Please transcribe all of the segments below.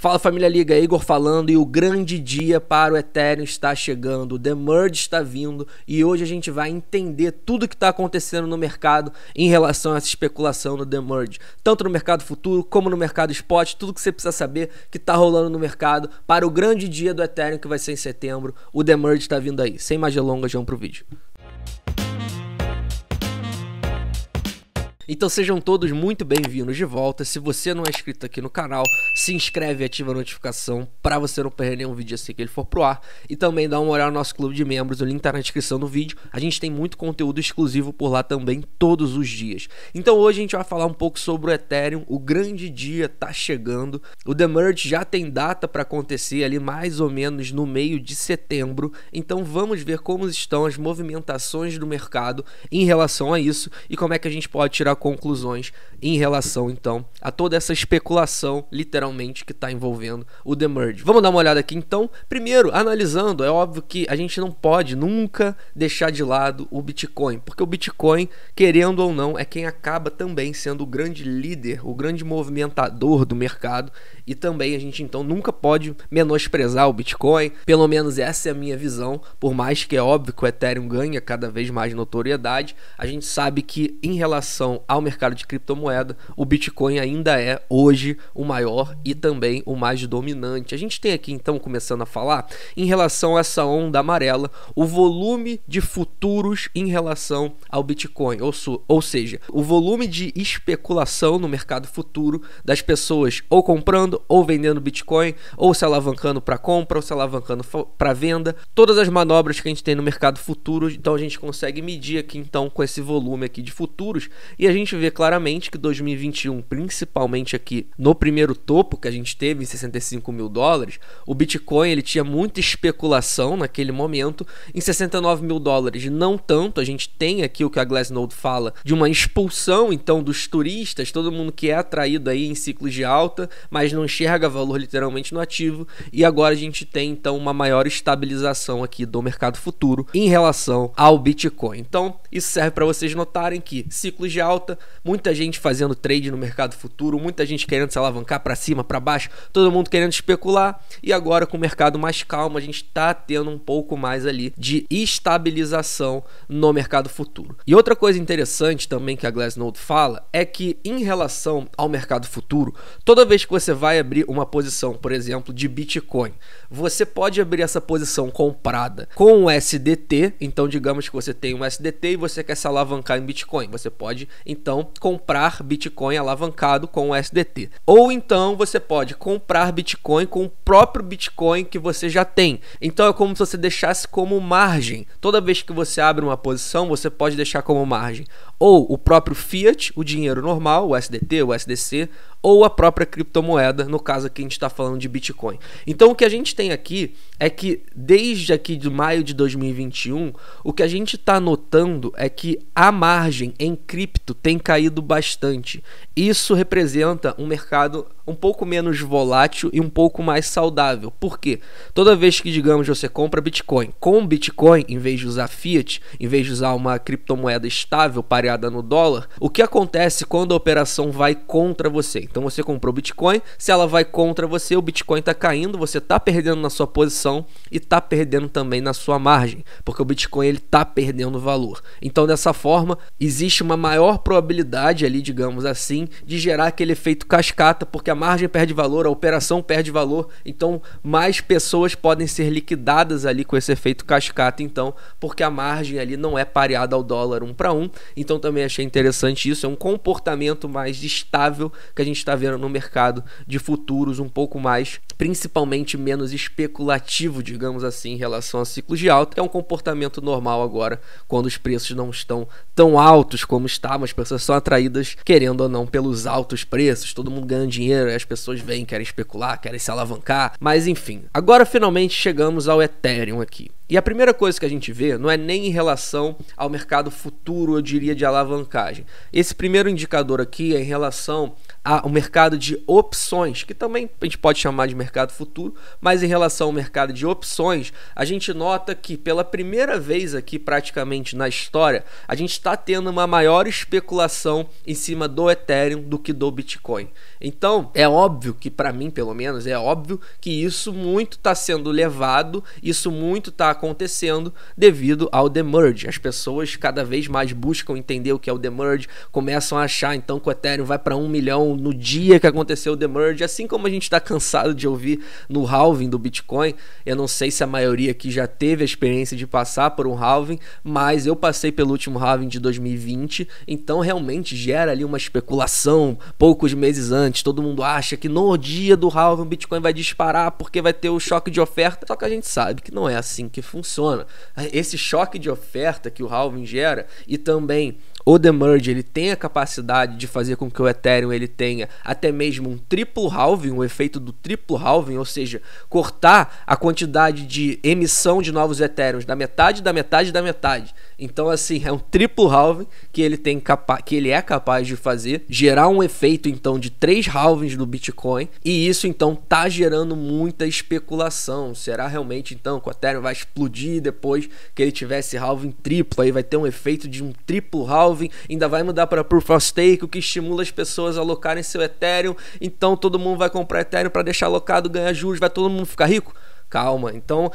Fala família Liga, Igor falando, e o grande dia para o Ethereum está chegando, o The Merge está vindo e hoje a gente vai entender tudo o que está acontecendo no mercado em relação a essa especulação no The Merge, tanto no mercado futuro como no mercado spot, tudo que você precisa saber que está rolando no mercado para o grande dia do Ethereum que vai ser em setembro. O The Merge está vindo aí. Sem mais delongas, vamos pro vídeo. Então sejam todos muito bem-vindos de volta. Se você não é inscrito aqui no canal, se inscreve e ativa a notificação para você não perder nenhum vídeo assim que ele for pro ar. E também dá uma olhada no nosso clube de membros, o link tá na descrição do vídeo. A gente tem muito conteúdo exclusivo por lá também todos os dias. Então hoje a gente vai falar um pouco sobre o Ethereum. O grande dia tá chegando. O The Merge já tem data para acontecer ali mais ou menos no meio de setembro. Então vamos ver como estão as movimentações do mercado em relação a isso e como é que a gente pode tirar conclusões em relação então a toda essa especulação literalmente que está envolvendo o The Merge. Vamos dar uma olhada aqui então. Primeiro, analisando, é óbvio que a gente não pode nunca deixar de lado o Bitcoin, porque o Bitcoin, querendo ou não, é quem acaba também sendo o grande líder, o grande movimentador do mercado, e também a gente então nunca pode menosprezar o Bitcoin. Pelo menos essa é a minha visão. Por mais que é óbvio que o Ethereum ganha cada vez mais notoriedade, a gente sabe que em relação ao mercado de criptomoeda, o Bitcoin ainda é hoje o maior e também o mais dominante. A gente tem aqui então, começando a falar em relação a essa onda amarela, o volume de futuros em relação ao Bitcoin, ou seja, o volume de especulação no mercado futuro das pessoas ou comprando ou vendendo Bitcoin, ou se alavancando para compra ou se alavancando para venda, todas as manobras que a gente tem no mercado futuro. Então a gente consegue medir aqui então com esse volume aqui de futuros, e a gente vê claramente que 2021, principalmente aqui no primeiro topo que a gente teve em 65 mil dólares, o Bitcoin ele tinha muita especulação naquele momento. Em 69 mil dólares não tanto. A gente tem aqui o que a Glassnode fala de uma expulsão então dos turistas, todo mundo que é atraído aí em ciclos de alta, mas não enxerga valor literalmente no ativo, e agora a gente tem então uma maior estabilização aqui do mercado futuro em relação ao Bitcoin. Então isso serve para vocês notarem que ciclos de alta, muita gente fazendo trade no mercado futuro, muita gente querendo se alavancar para cima, para baixo, todo mundo querendo especular, e agora com o mercado mais calmo a gente está tendo um pouco mais ali de estabilização no mercado futuro. E outra coisa interessante também que a Glassnode fala é que em relação ao mercado futuro, toda vez que você vai abrir uma posição, por exemplo, de Bitcoin, você pode abrir essa posição comprada com o SDT. Então digamos que você tem um SDT e você quer se alavancar em Bitcoin, você pode então comprar Bitcoin alavancado com o SDT, ou então você pode comprar Bitcoin com o próprio Bitcoin que você já tem. Então é como se você deixasse como margem. Toda vez que você abre uma posição, você pode deixar como margem ou o próprio Fiat, o dinheiro normal, o SDT, o SDC, ou a própria criptomoeda, no caso aqui a gente está falando de Bitcoin. Então o que a gente tem aqui é que desde aqui de maio de 2021, o que a gente está notando é que a margem em cripto tem caído bastante. Isso representa um mercado um pouco menos volátil e um pouco mais saudável. Por quê? Toda vez que, digamos, você compra Bitcoin com Bitcoin, em vez de usar Fiat, em vez de usar uma criptomoeda estável pareada no dólar, o que acontece quando a operação vai contra você? Então você comprou Bitcoin, se ela vai contra você, o Bitcoin está caindo, você está perdendo na sua posição e está perdendo também na sua margem, porque o Bitcoin ele está perdendo valor. Então dessa forma, existe uma maior probabilidade ali, digamos assim, de gerar aquele efeito cascata, porque a margem perde valor, a operação perde valor, então mais pessoas podem ser liquidadas ali com esse efeito cascata, então, porque a margem ali não é pareada ao dólar 1 para 1. Então também achei interessante isso, é um comportamento mais estável que a gente está vendo no mercado de futuros, um pouco mais, principalmente menos especulativo, digamos assim, em relação a ciclos de alta, que é um comportamento normal agora, quando os preços não estão tão altos como estavam, as pessoas são atraídas, querendo ou não, pelos altos preços, todo mundo ganha dinheiro, as pessoas vêm, querem especular, querem se alavancar, mas enfim. Agora finalmente chegamos ao Ethereum aqui. E a primeira coisa que a gente vê não é nem em relação ao mercado futuro, eu diria, de alavancagem. Esse primeiro indicador aqui é em relação o mercado de opções, que também a gente pode chamar de mercado futuro, mas em relação ao mercado de opções, a gente nota que pela primeira vez aqui praticamente na história, a gente está tendo uma maior especulação em cima do Ethereum do que do Bitcoin. Então, é óbvio que, para mim pelo menos, é óbvio que isso muito está sendo levado, isso muito está acontecendo devido ao demerge. As pessoas cada vez mais buscam entender o que é o demerge, começam a achar então que o Ethereum vai para 1 milhão no dia que aconteceu o demerge, assim como a gente está cansado de ouvir no halving do Bitcoin. Eu não sei se a maioria aqui já teve a experiência de passar por um halving, mas eu passei pelo último halving de 2020, então realmente gera ali uma especulação poucos meses antes. Todo mundo acha que no dia do halving o Bitcoin vai disparar porque vai ter o choque de oferta, só que a gente sabe que não é assim que funciona. Esse choque de oferta que o halving gera e também o demerge, ele tem a capacidade de fazer com que o Ethereum ele tenha até mesmo um triplo halving, o efeito do triplo halving, ou seja, cortar a quantidade de emissão de novos Ethereums da metade, da metade, da metade. Então, assim, é um triplo halving que ele é capaz de fazer, gerar um efeito então de 3 halvings do Bitcoin, e isso então tá gerando muita especulação. Será realmente então que o Ethereum vai explodir depois que ele tiver esse halving triplo? Aí vai ter um efeito de um triplo halving, ainda vai mudar para Proof of Stake, o que estimula as pessoas a alocarem seu Ethereum, então todo mundo vai comprar Ethereum para deixar alocado, ganhar juros, vai todo mundo ficar rico? Calma, então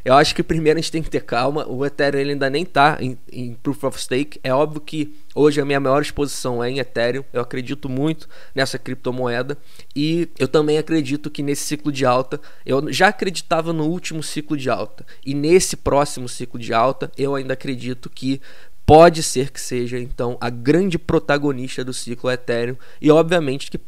eu acho que primeiro a gente tem que ter calma. O Ethereum ele ainda nem está em Proof of Stake. É óbvio que hoje a minha maior exposição é em Ethereum, eu acredito muito nessa criptomoeda e eu também acredito que nesse ciclo de alta, eu já acreditava no último ciclo de alta e nesse próximo ciclo de alta eu ainda acredito que pode ser que seja então a grande protagonista do ciclo Ethereum e obviamente que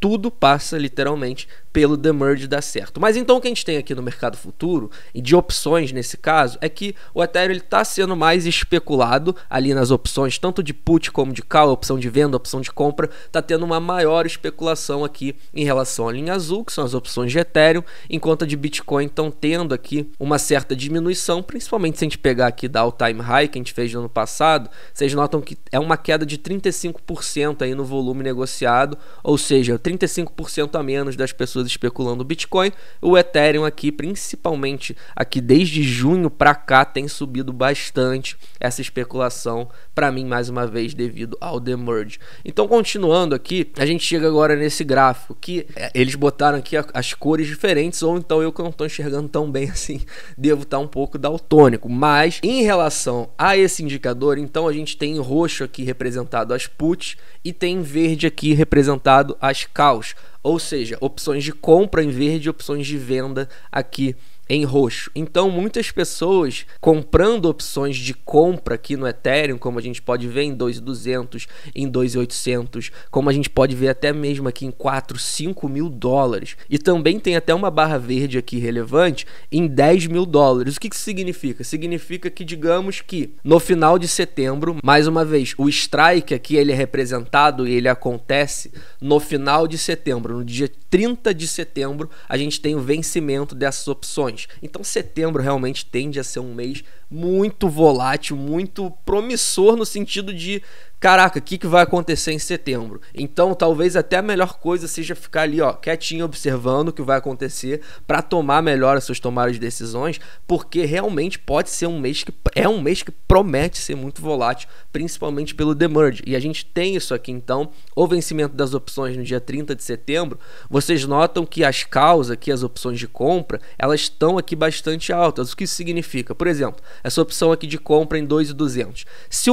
tudo passa literalmente pelo demerge dar certo. Mas então o que a gente tem aqui no mercado futuro e de opções nesse caso é que o Ethereum está sendo mais especulado ali nas opções, tanto de put como de call, opção de venda, opção de compra, está tendo uma maior especulação aqui em relação à linha azul, que são as opções de Ethereum, enquanto a de Bitcoin estão tendo aqui uma certa diminuição, principalmente se a gente pegar aqui da all-time high que a gente fez no ano passado, vocês notam que é uma queda de 35% aí no volume negociado, ou seja, 35% a menos das pessoas especulando o Bitcoin. O Ethereum aqui, principalmente aqui desde junho para cá, tem subido bastante essa especulação, para mim mais uma vez devido ao demerge. Então continuando aqui, a gente chega agora nesse gráfico que eles botaram aqui as cores diferentes, ou então eu que não estou enxergando tão bem assim, devo estar um pouco daltônico, mas em relação a esse indicador, então a gente tem em roxo aqui representado as puts e tem em verde aqui representado as calls, ou seja, opções de compra em verde e opções de venda aqui em roxo. Então muitas pessoas comprando opções de compra aqui no Ethereum, como a gente pode ver em 2.200, em 2.800, como a gente pode ver até mesmo aqui em 4, 5 mil dólares. E também tem até uma barra verde aqui relevante em 10 mil dólares. O que isso significa? Significa que, digamos que no final de setembro, mais uma vez, o strike aqui ele é representado e ele acontece no final de setembro, no dia 30 de setembro, a gente tem o vencimento dessas opções. Então setembro realmente tende a ser um mês muito volátil, muito promissor no sentido de caraca, o que vai acontecer em setembro? Então talvez até a melhor coisa seja ficar ali quietinho observando o que vai acontecer para tomar melhor as suas tomadas de decisões, porque realmente pode ser um mês que promete ser muito volátil, principalmente pelo demerge. E a gente tem isso aqui então, o vencimento das opções no dia 30 de setembro, vocês notam que as calls aqui, as opções de compra, elas estão aqui bastante altas. O que isso significa? Por exemplo, essa opção aqui de compra em 2.200. Se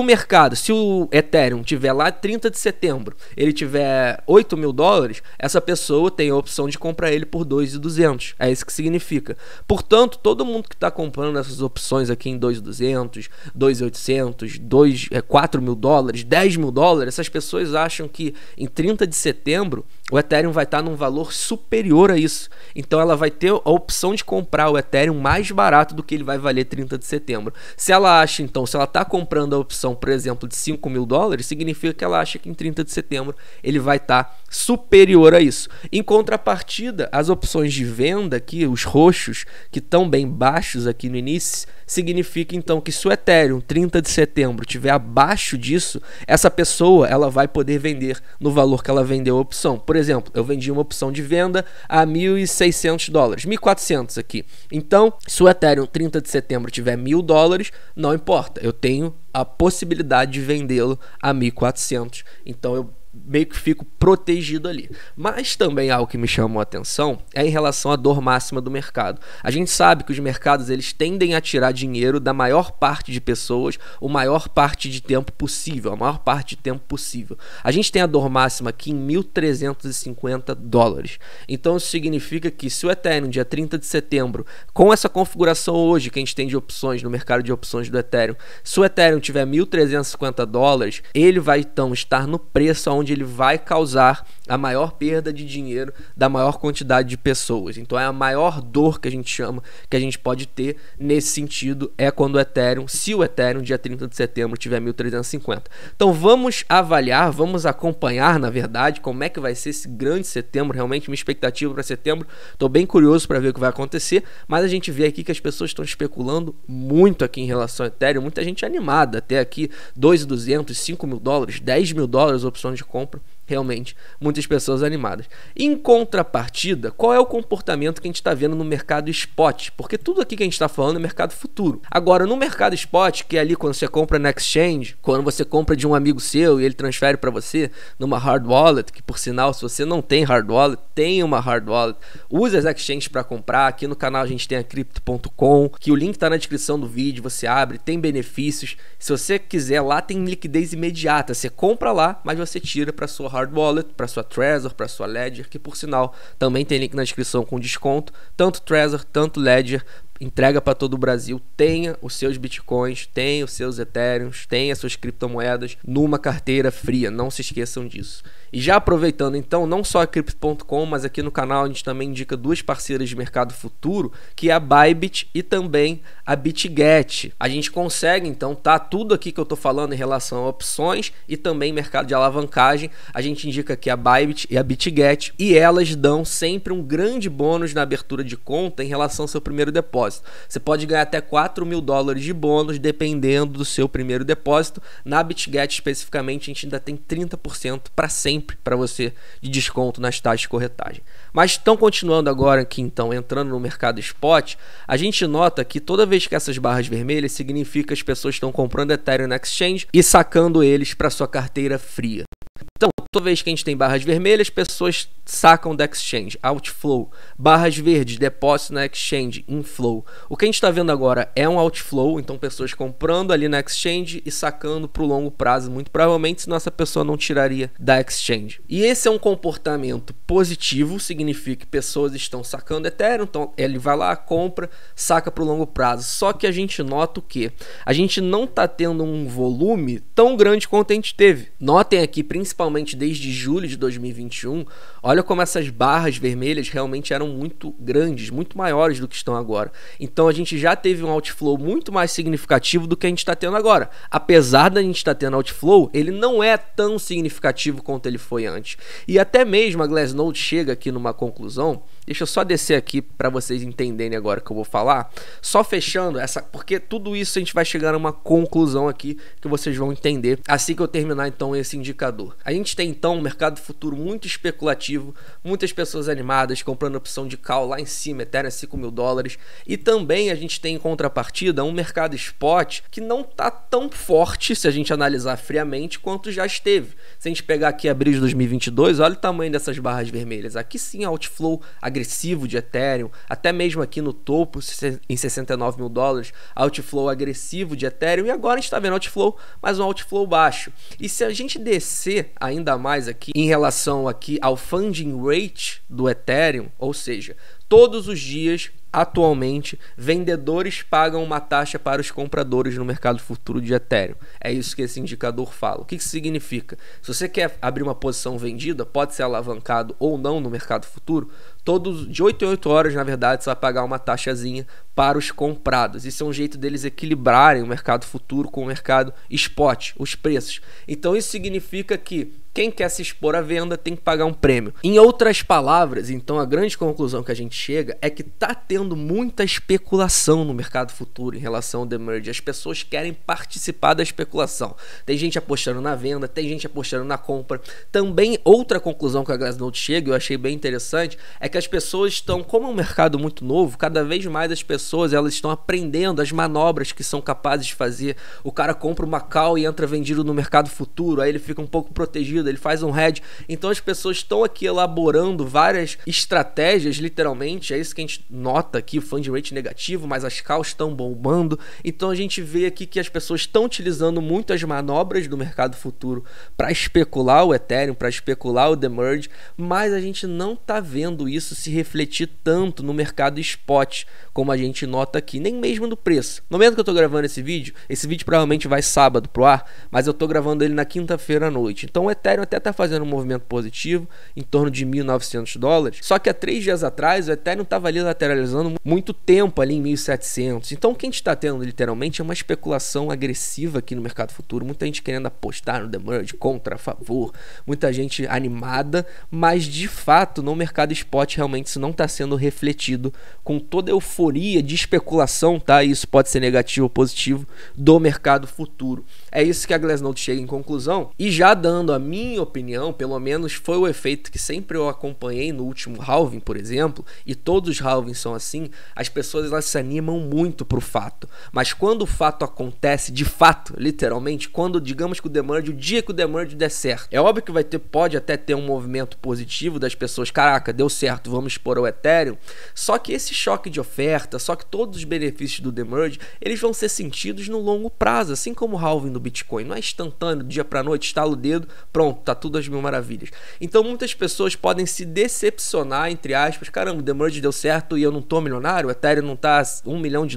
o Ethereum tiver lá 30 de setembro, ele tiver 8 mil dólares, essa pessoa tem a opção de comprar ele por 2.200. É isso que significa. Portanto, todo mundo que está comprando essas opções aqui em 2.200, 2.800, 4 mil dólares, 10 mil dólares, essas pessoas acham que em 30 de setembro o Ethereum vai estar num valor superior a isso. Então ela vai ter a opção de comprar o Ethereum mais barato do que ele vai valer 30 de setembro. Se ela acha, então, se ela está comprando a opção, por exemplo, de $5.000, significa que ela acha que em 30 de setembro ele vai estar superior a isso. Em contrapartida, as opções de venda aqui, os roxos, que estão bem baixos aqui no início, significa então que se o Ethereum 30 de setembro estiver abaixo disso, essa pessoa ela vai poder vender no valor que ela vendeu a opção. Por exemplo, eu vendi uma opção de venda a $1.600, 1.400 aqui. Então, se o Ethereum 30 de setembro tiver $1.000, não importa, eu tenho a possibilidade de vendê-lo a 1.400. Então eu meio que fico protegido ali. Mas também algo que me chamou a atenção é em relação à dor máxima do mercado. A gente sabe que os mercados eles tendem a tirar dinheiro da maior parte de pessoas o maior parte de tempo possível, a maior parte de tempo possível. A gente tem a dor máxima aqui em $1.350. Então isso significa que se o Ethereum dia 30 de setembro, com essa configuração hoje que a gente tem de opções no mercado de opções do Ethereum, se o Ethereum tiver $1.350, ele vai então estar no preço onde ele vai causar a maior perda de dinheiro da maior quantidade de pessoas. Então é a maior dor que a gente chama, que a gente pode ter nesse sentido, é quando o Ethereum, se o Ethereum dia 30 de setembro tiver 1.350. Então vamos avaliar, vamos acompanhar, na verdade, como é que vai ser esse grande setembro. Realmente minha expectativa para setembro, estou bem curioso para ver o que vai acontecer, mas a gente vê aqui que as pessoas estão especulando muito aqui em relação ao Ethereum, muita gente animada, até aqui $2.200, $5.000, $10.000 opções de compra. Realmente, muitas pessoas animadas. Em contrapartida, qual é o comportamento que a gente está vendo no mercado spot? Porque tudo aqui que a gente está falando é mercado futuro. Agora, no mercado spot, que é ali quando você compra na exchange, quando você compra de um amigo seu e ele transfere para você numa hard wallet, que por sinal, se você não tem hard wallet, tem uma hard wallet, use as exchanges para comprar. Aqui no canal a gente tem a Crypto.com, que o link está na descrição do vídeo, você abre, tem benefícios. Se você quiser, lá tem liquidez imediata. Você compra lá, mas você tira para sua hard wallet, para sua Trezor, para sua Ledger, que por sinal também tem link na descrição com desconto, tanto Trezor, tanto Ledger, entrega para todo o Brasil. Tenha os seus bitcoins, tenha os seus ethereums, tenha as suas criptomoedas numa carteira fria, não se esqueçam disso. E já aproveitando então, não só a Crypto.com, mas aqui no canal a gente também indica duas parceiras de mercado futuro, que é a Bybit e também a BitGet. A gente consegue então, tá tudo aqui que eu tô falando em relação a opções e também mercado de alavancagem, a gente indica aqui a Bybit e a BitGet, e elas dão sempre um grande bônus na abertura de conta em relação ao seu primeiro depósito. Você pode ganhar até $4.000 de bônus dependendo do seu primeiro depósito. Na BitGet especificamente a gente ainda tem 30% para sempre para você de desconto nas taxas de corretagem. Mas estão continuando agora aqui então, entrando no mercado spot, a gente nota que toda vez que essas barras vermelhas significa que as pessoas estão comprando Ethereum na exchange e sacando eles para sua carteira fria. Então, toda vez que a gente tem barras vermelhas, pessoas sacam da exchange, outflow. Barras verdes, depósito na exchange, inflow. O que a gente está vendo agora é um outflow, então pessoas comprando ali na exchange e sacando para o longo prazo, muito provavelmente, senão essa pessoa não tiraria da exchange. E esse é um comportamento positivo, significa que pessoas estão sacando Ethereum, então ele vai lá, compra, saca para o longo prazo. Só que a gente nota o quê? A gente não está tendo um volume tão grande quanto a gente teve. Notem aqui, principalmente desde julho de 2021, olha como essas barras vermelhas realmente eram muito grandes, muito maiores do que estão agora. Então a gente já teve um outflow muito mais significativo do que a gente está tendo agora. Apesar da gente estar tendo outflow, ele não é tão significativo quanto ele foi antes. E até mesmo a Glassnode chega aqui numa conclusão. Deixa eu só descer aqui para vocês entenderem agora o que eu vou falar. Só fechando essa, porque tudo isso a gente vai chegar a uma conclusão aqui que vocês vão entender assim que eu terminar então esse indicador. A gente tem então um mercado futuro muito especulativo, muitas pessoas animadas comprando opção de call lá em cima, Ethereum $5.000, e também a gente tem em contrapartida um mercado spot que não está tão forte se a gente analisar friamente quanto já esteve. Se a gente pegar aqui abril de 2022, olha o tamanho dessas barras vermelhas. Aqui sim outflow agressivo de Ethereum, até mesmo aqui no topo em $69.000, outflow agressivo de Ethereum, e agora a gente está vendo outflow, mas um outflow baixo. E se a gente descer ainda mais aqui em relação aqui ao funding rate do Ethereum, ou seja, todos os dias atualmente, vendedores pagam uma taxa para os compradores no mercado futuro de Ethereum. É isso que esse indicador fala. O que isso significa? Se você quer abrir uma posição vendida, pode ser alavancado ou não no mercado futuro, de 8 em 8 horas, na verdade, você vai pagar uma taxazinha para os comprados. Isso é um jeito deles equilibrarem o mercado futuro com o mercado spot, os preços. Então isso significa que quem quer se expor à venda tem que pagar um prêmio. Em outras palavras, então a grande conclusão que a gente chega é que está tendo muita especulação no mercado futuro em relação ao The Merge. As pessoas querem participar da especulação. Tem gente apostando na venda, tem gente apostando na compra. Também outra conclusão que a Glassnode chega, eu achei bem interessante, é que as pessoas estão, como é um mercado muito novo, cada vez mais as pessoas elas estão aprendendo as manobras que são capazes de fazer. O cara compra uma call e entra vendido no mercado futuro, aí ele fica um pouco protegido, ele faz um hedge. Então as pessoas estão aqui elaborando várias estratégias, literalmente, é isso que a gente nota aqui, o fund rate negativo, mas as calls estão bombando. Então a gente vê aqui que as pessoas estão utilizando muito as manobras do mercado futuro para especular o Ethereum, para especular o The Merge, mas a gente não está vendo isso se refletir tanto no mercado spot, como a gente nota aqui, nem mesmo no preço. No momento que eu estou gravando esse vídeo provavelmente vai sábado pro ar, mas eu estou gravando ele na quinta-feira à noite. Então o Ethereum até está fazendo um movimento positivo, em torno de $1.900, só que há 3 dias atrás o Ethereum estava ali lateralizando muito tempo ali em 1.700. Então o que a gente está tendo literalmente é uma especulação agressiva aqui no mercado futuro, muita gente querendo apostar no The Merge, contra, a favor, muita gente animada, mas de fato no mercado spot realmente isso não está sendo refletido com toda a euforia de especulação, tá? Isso pode ser negativo ou positivo do mercado futuro. É isso que a Glassnode chega em conclusão, e já dando a minha opinião, pelo menos foi o efeito que sempre eu acompanhei no último halving, por exemplo, e todos os halvings são assim, as pessoas elas se animam muito pro fato, mas quando o fato acontece de fato, literalmente, quando digamos que o The Merge, o dia que o The Merge der certo, é óbvio que pode até ter um movimento positivo das pessoas, caraca, deu certo, vamos expor ao Ethereum, só que esse choque de oferta, só que todos os benefícios do The Merge, eles vão ser sentidos no longo prazo, assim como o halving do Bitcoin, não é instantâneo, do dia pra noite, estala o dedo, pronto, tá tudo às mil maravilhas. Então muitas pessoas podem se decepcionar, entre aspas, caramba, o The Merge deu certo e eu não tô milionário, o Ethereum não tá $1 milhão.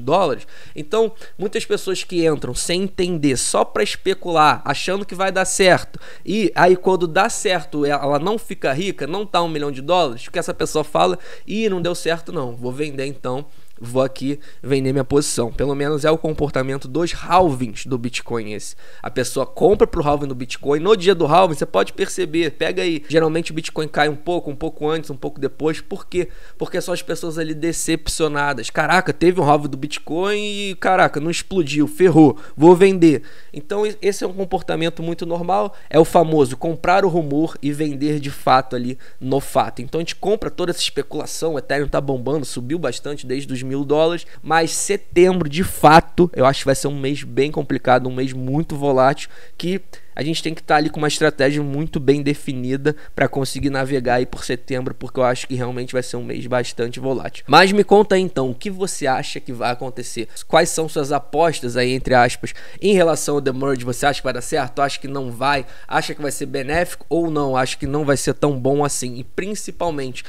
Então muitas pessoas que entram sem entender, só para especular, achando que vai dar certo, e aí quando dá certo ela não fica rica, não tá $1 milhão, o que essa pessoa fala, e não deu certo não, vou vender então, vou aqui vender minha posição. Pelo menos é o comportamento dos halvings do Bitcoin esse. A pessoa compra pro halving do Bitcoin, no dia do halving você pode perceber, pega aí, geralmente o Bitcoin cai um pouco antes, um pouco depois. Por quê? Porque são as pessoas ali decepcionadas. Caraca, teve um halving do Bitcoin e caraca, não explodiu, ferrou, vou vender. Então esse é um comportamento muito normal, é o famoso comprar o rumor e vender de fato ali no fato. Então a gente compra toda essa especulação, o Ethereum tá bombando, subiu bastante desde os $1.000, mas setembro de fato eu acho que vai ser um mês bem complicado, um mês muito volátil, que a gente tem que estar ali com uma estratégia muito bem definida para conseguir navegar aí por setembro, porque eu acho que realmente vai ser um mês bastante volátil. Mas me conta aí, então, o que você acha que vai acontecer? Quais são suas apostas aí, entre aspas, em relação ao The Merge? Você acha que vai dar certo? Acha que não vai? Acha que vai ser benéfico ou não? Acha que não vai ser tão bom assim? E principalmente,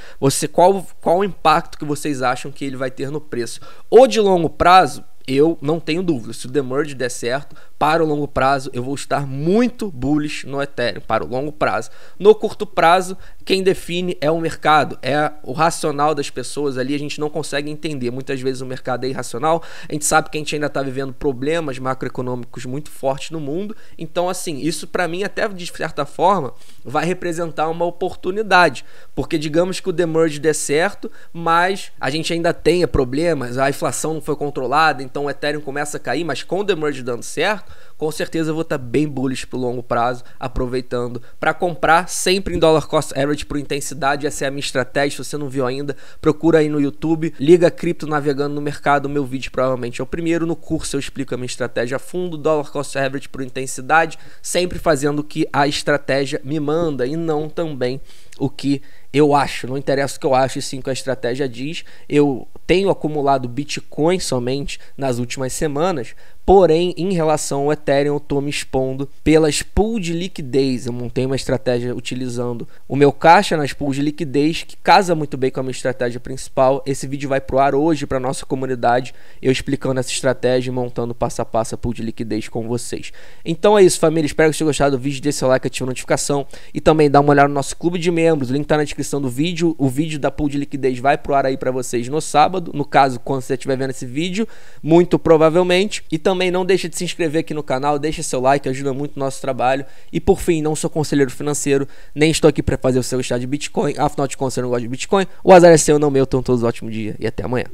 qual o impacto que vocês acham que ele vai ter no preço? Ou de longo prazo, eu não tenho dúvida, se o The Merge der certo, para o longo prazo eu vou estar muito bullish no Ethereum, para o longo prazo. No curto prazo, quem define é o mercado, é o racional das pessoas ali, a gente não consegue entender, muitas vezes o mercado é irracional, a gente sabe que a gente ainda está vivendo problemas macroeconômicos muito fortes no mundo, então assim, isso para mim até de certa forma vai representar uma oportunidade, porque digamos que o The Merge der certo, mas a gente ainda tenha problemas, a inflação não foi controlada, então o Ethereum começa a cair, mas com o The Merge dando certo, com certeza eu vou estar bem bullish pro longo prazo, aproveitando para comprar sempre em dollar cost average por intensidade. Essa é a minha estratégia. Se você não viu ainda, procura aí no YouTube, liga cripto navegando no mercado. O meu vídeo provavelmente é o primeiro. No curso eu explico a minha estratégia a fundo, dollar cost average por intensidade, sempre fazendo o que a estratégia me manda e não também o que eu acho, não interessa o que eu acho, e sim o que a estratégia diz. Eu tenho acumulado Bitcoin somente nas últimas semanas Porém, em relação ao Ethereum, eu estou me expondo pelas pools de liquidez. Eu montei uma estratégia utilizando o meu caixa nas pools de liquidez, que casa muito bem com a minha estratégia principal. Esse vídeo vai pro ar hoje para nossa comunidade, eu explicando essa estratégia e montando passo a passo a pool de liquidez com vocês. Então é isso, família. Espero que vocês tenham gostado do vídeo. Dê seu like, ativa a notificação e também dá uma olhada no nosso clube de membros. O link está na descrição do vídeo. O vídeo da pool de liquidez vai pro ar aí para vocês no sábado. No caso, quando você estiver vendo esse vídeo, muito provavelmente. E também não deixe de se inscrever aqui no canal, deixe seu like, ajuda muito o nosso trabalho. E por fim, não sou conselheiro financeiro, nem estou aqui para fazer o seu estado de Bitcoin. Afinal de contas, eu não gosto de Bitcoin. O azar é seu, não meu. Então todos um ótimo dia e até amanhã.